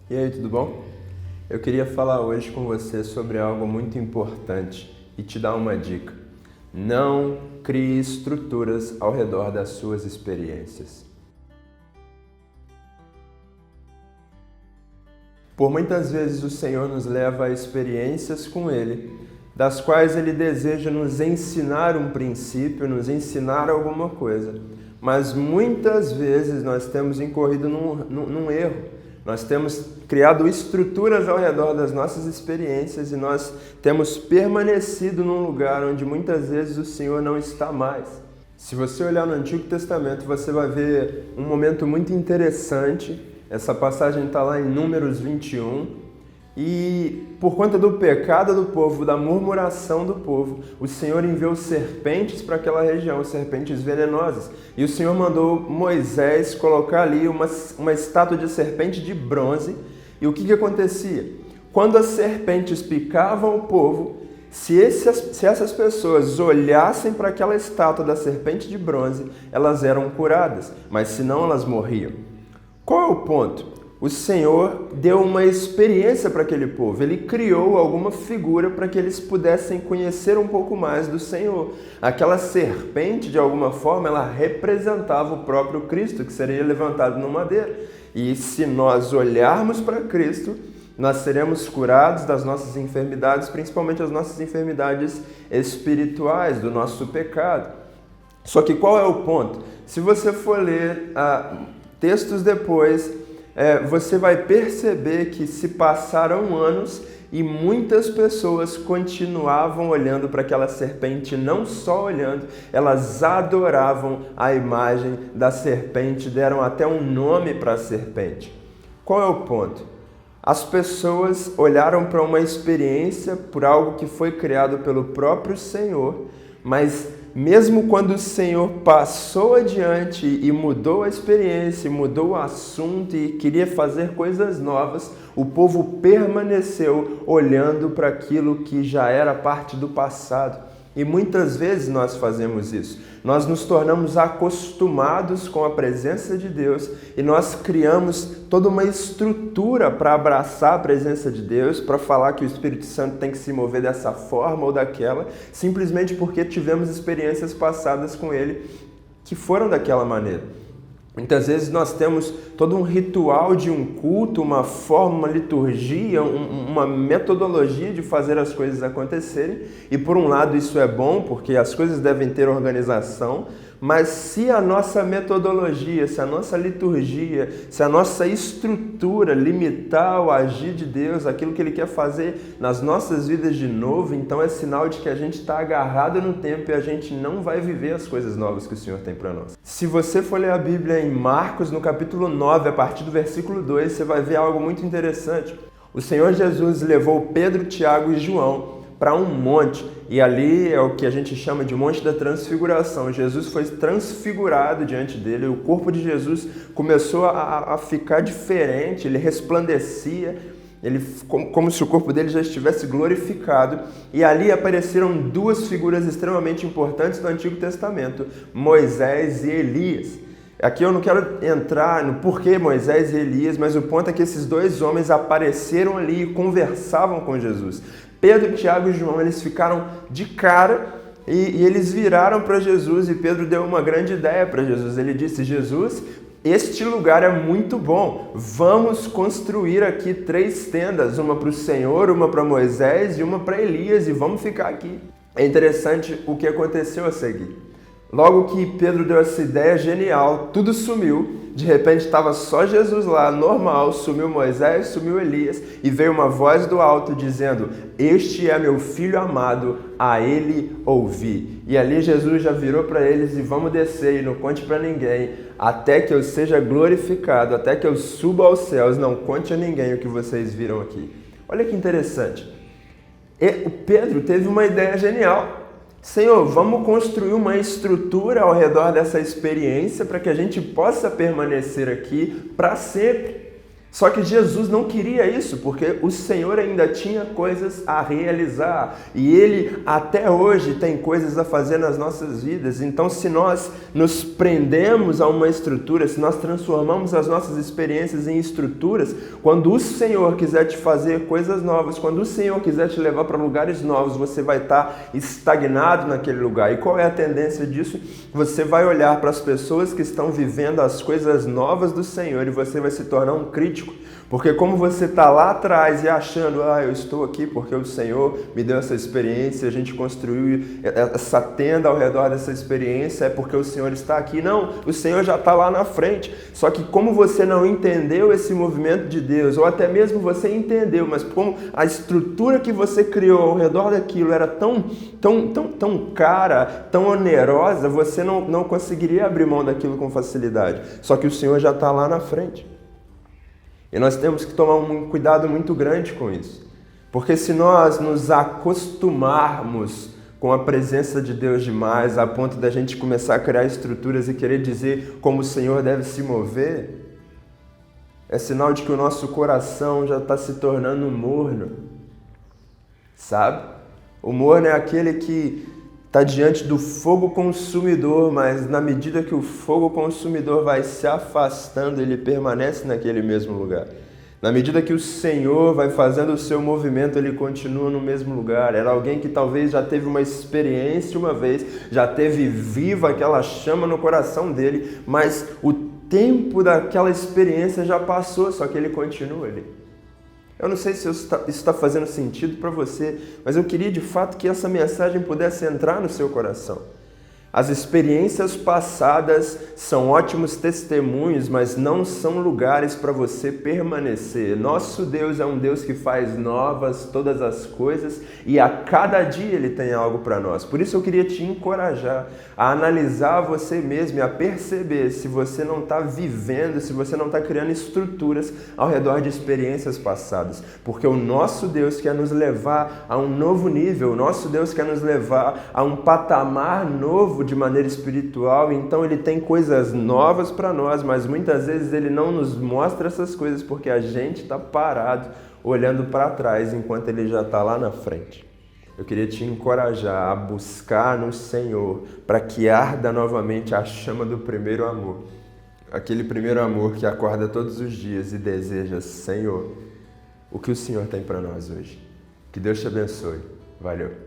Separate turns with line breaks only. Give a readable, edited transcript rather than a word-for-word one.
E aí, tudo bom? Eu queria falar hoje com você sobre algo muito importante e te dar uma dica. Não crie estruturas ao redor das suas experiências. Por muitas vezes o Senhor nos leva a experiências com Ele, das quais Ele deseja nos ensinar um princípio, nos ensinar alguma coisa. Mas muitas vezes nós temos incorrido num erro. Nós temos criado estruturas ao redor das nossas experiências e nós temos permanecido num lugar onde muitas vezes o Senhor não está mais. Se você olhar no Antigo Testamento, você vai ver um momento muito interessante. Essa passagem está lá em Números 21. E por conta do pecado do povo, da murmuração do povo, o Senhor enviou serpentes para aquela região, serpentes venenosas. E o Senhor mandou Moisés colocar ali uma estátua de serpente de bronze. E o que acontecia? Quando as serpentes picavam o povo, se essas pessoas olhassem para aquela estátua da serpente de bronze, elas eram curadas, mas senão elas morriam. Qual é o ponto? O Senhor deu uma experiência para aquele povo. Ele criou alguma figura para que eles pudessem conhecer um pouco mais do Senhor. Aquela serpente, de alguma forma, ela representava o próprio Cristo, que seria levantado no madeiro. E se nós olharmos para Cristo, nós seremos curados das nossas enfermidades, principalmente as nossas enfermidades espirituais, do nosso pecado. Só que qual é o ponto? Se você for ler textos depois, você vai perceber que se passaram anos e muitas pessoas continuavam olhando para aquela serpente, não só olhando, elas adoravam a imagem da serpente, deram até um nome para a serpente. Qual é o ponto? As pessoas olharam para uma experiência, por algo que foi criado pelo próprio Senhor, mas mesmo quando o Senhor passou adiante e mudou a experiência, mudou o assunto e queria fazer coisas novas, o povo permaneceu olhando para aquilo que já era parte do passado. E muitas vezes nós fazemos isso. Nós nos tornamos acostumados com a presença de Deus e nós criamos toda uma estrutura para abraçar a presença de Deus, para falar que o Espírito Santo tem que se mover dessa forma ou daquela, simplesmente porque tivemos experiências passadas com Ele que foram daquela maneira. Muitas vezes nós temos todo um ritual de um culto, uma forma, uma liturgia, uma metodologia de fazer as coisas acontecerem. E por um lado isso é bom, porque as coisas devem ter organização, mas se a nossa metodologia, se a nossa liturgia, se a nossa estrutura limitar o agir de Deus, aquilo que Ele quer fazer nas nossas vidas de novo, então é sinal de que a gente está agarrado no tempo e a gente não vai viver as coisas novas que o Senhor tem para nós. Se você for ler a Bíblia em Marcos, no capítulo 9, a partir do versículo 2, você vai ver algo muito interessante. O Senhor Jesus levou Pedro, Tiago e João para um monte, e ali é o que a gente chama de Monte da Transfiguração. Jesus foi transfigurado diante dele, o corpo de Jesus começou a ficar diferente, ele resplandecia, como se o corpo dele já estivesse glorificado, e ali apareceram duas figuras extremamente importantes do Antigo Testamento, Moisés e Elias. Aqui eu não quero entrar no porquê Moisés e Elias, mas o ponto é que esses dois homens apareceram ali e conversavam com Jesus. Pedro, Tiago e João, eles ficaram de cara e eles viraram para Jesus e Pedro deu uma grande ideia para Jesus. Ele disse: Jesus, este lugar é muito bom, vamos construir aqui 3 tendas, uma para o Senhor, uma para Moisés e uma para Elias, e vamos ficar aqui. É interessante o que aconteceu a seguir. Logo que Pedro deu essa ideia genial, tudo sumiu. De repente estava só Jesus lá, normal, sumiu Moisés, sumiu Elias, e veio uma voz do alto dizendo: este é meu filho amado, a ele ouvi. E ali Jesus já virou para eles: e vamos descer e não conte para ninguém, até que eu seja glorificado, até que eu suba aos céus, não conte a ninguém o que vocês viram aqui. Olha que interessante. O Pedro teve uma ideia genial. Senhor, vamos construir uma estrutura ao redor dessa experiência para que a gente possa permanecer aqui para sempre. Só que Jesus não queria isso, porque o Senhor ainda tinha coisas a realizar. E Ele até hoje tem coisas a fazer nas nossas vidas. Então, se nós nos prendemos a uma estrutura, se nós transformamos as nossas experiências em estruturas, quando o Senhor quiser te fazer coisas novas, quando o Senhor quiser te levar para lugares novos, você vai estar estagnado naquele lugar. E qual é a tendência disso? Você vai olhar para as pessoas que estão vivendo as coisas novas do Senhor e você vai se tornar um crítico. Porque como você está lá atrás e achando, eu estou aqui porque o Senhor me deu essa experiência, a gente construiu essa tenda ao redor dessa experiência, é porque o Senhor está aqui. Não, o Senhor já está lá na frente. Só que como você não entendeu esse movimento de Deus, ou até mesmo você entendeu, mas como a estrutura que você criou ao redor daquilo era tão cara, tão onerosa, você não conseguiria abrir mão daquilo com facilidade. Só que o Senhor já está lá na frente. E nós temos que tomar um cuidado muito grande com isso. Porque se nós nos acostumarmos com a presença de Deus demais, a ponto da gente começar a criar estruturas e querer dizer como o Senhor deve se mover, é sinal de que o nosso coração já está se tornando morno. Sabe? O morno é aquele que está diante do fogo consumidor, mas na medida que o fogo consumidor vai se afastando, ele permanece naquele mesmo lugar. Na medida que o Senhor vai fazendo o seu movimento, ele continua no mesmo lugar. Era alguém que talvez já teve uma experiência uma vez, já teve viva aquela chama no coração dele, mas o tempo daquela experiência já passou, só que ele continua ali. Eu não sei se isso está fazendo sentido para você, mas eu queria de fato que essa mensagem pudesse entrar no seu coração. As experiências passadas são ótimos testemunhos, mas não são lugares para você permanecer. Nosso Deus é um Deus que faz novas todas as coisas e a cada dia Ele tem algo para nós. Por isso eu queria te encorajar a analisar você mesmo e a perceber se você não está vivendo, se você não está criando estruturas ao redor de experiências passadas. Porque o nosso Deus quer nos levar a um novo nível, o nosso Deus quer nos levar a um patamar novo de maneira espiritual, então Ele tem coisas novas para nós, mas muitas vezes Ele não nos mostra essas coisas porque a gente está parado olhando para trás enquanto Ele já está lá na frente. Eu queria te encorajar a buscar no Senhor para que arda novamente a chama do primeiro amor. Aquele primeiro amor que acorda todos os dias e deseja, Senhor, o que o Senhor tem para nós hoje. Que Deus te abençoe. Valeu.